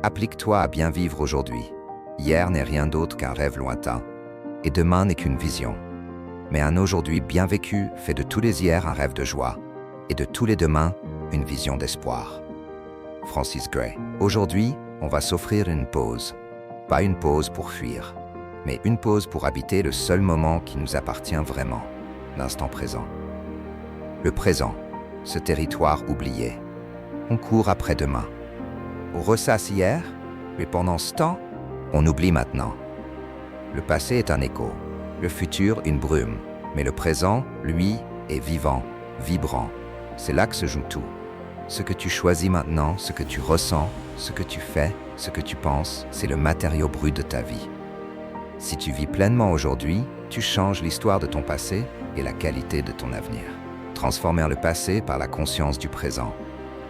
Applique-toi à bien vivre aujourd'hui. Hier n'est rien d'autre qu'un rêve lointain, et demain n'est qu'une vision. Mais un aujourd'hui bien vécu fait de tous les hier un rêve de joie, et de tous les demain une vision d'espoir. Francis Gray. Aujourd'hui, on va s'offrir une pause. Pas une pause pour fuir, mais une pause pour habiter le seul moment qui nous appartient vraiment, l'instant présent. Le présent, ce territoire oublié. On court après demain. On ressasse hier, mais pendant ce temps, on oublie maintenant. Le passé est un écho, le futur une brume, mais le présent, lui, est vivant, vibrant. C'est là que se joue tout. Ce que tu choisis maintenant, ce que tu ressens, ce que tu fais, ce que tu penses, c'est le matériau brut de ta vie. Si tu vis pleinement aujourd'hui, tu changes l'histoire de ton passé et la qualité de ton avenir. Transformer le passé par la conscience du présent.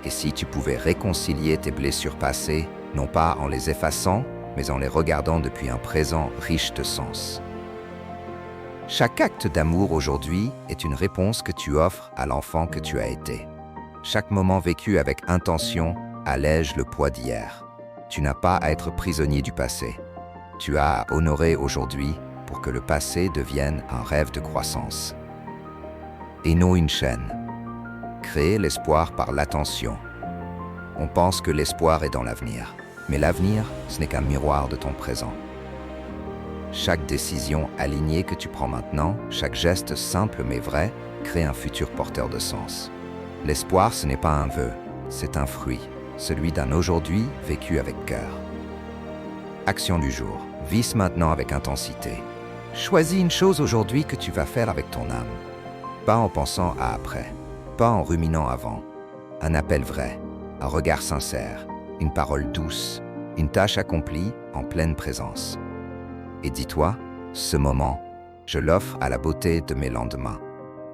Et si tu pouvais réconcilier tes blessures passées, non pas en les effaçant, mais en les regardant depuis un présent riche de sens. Chaque acte d'amour aujourd'hui est une réponse que tu offres à l'enfant que tu as été. Chaque moment vécu avec intention allège le poids d'hier. Tu n'as pas à être prisonnier du passé. Tu as à honorer aujourd'hui pour que le passé devienne un rêve de croissance. Et non une chaîne. Créer l'espoir par l'attention. On pense que l'espoir est dans l'avenir, mais l'avenir, ce n'est qu'un miroir de ton présent. Chaque décision alignée que tu prends maintenant, chaque geste simple mais vrai, crée un futur porteur de sens. L'espoir, ce n'est pas un vœu, c'est un fruit, celui d'un aujourd'hui vécu avec cœur. Action du jour. Vis maintenant avec intensité. Choisis une chose aujourd'hui que tu vas faire avec ton âme. Pas en pensant à après, pas en ruminant avant. Un appel vrai, un regard sincère, une parole douce, une tâche accomplie en pleine présence. Et dis-toi, ce moment, je l'offre à la beauté de mes lendemains.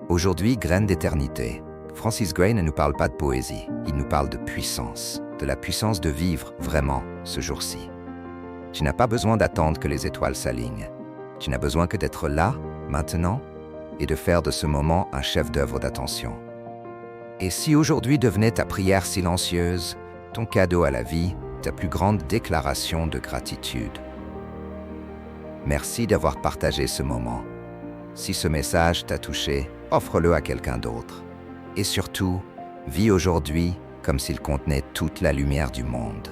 Aujourd'hui, graine d'éternité. Francis Gray ne nous parle pas de poésie, il nous parle de puissance, de la puissance de vivre vraiment ce jour-ci. Tu n'as pas besoin d'attendre que les étoiles s'alignent. Tu n'as besoin que d'être là, maintenant, et de faire de ce moment un chef-d'œuvre d'attention. Et si aujourd'hui devenait ta prière silencieuse, ton cadeau à la vie, ta plus grande déclaration de gratitude. Merci d'avoir partagé ce moment. Si ce message t'a touché, offre-le à quelqu'un d'autre. Et surtout, vis aujourd'hui comme s'il contenait toute la lumière du monde.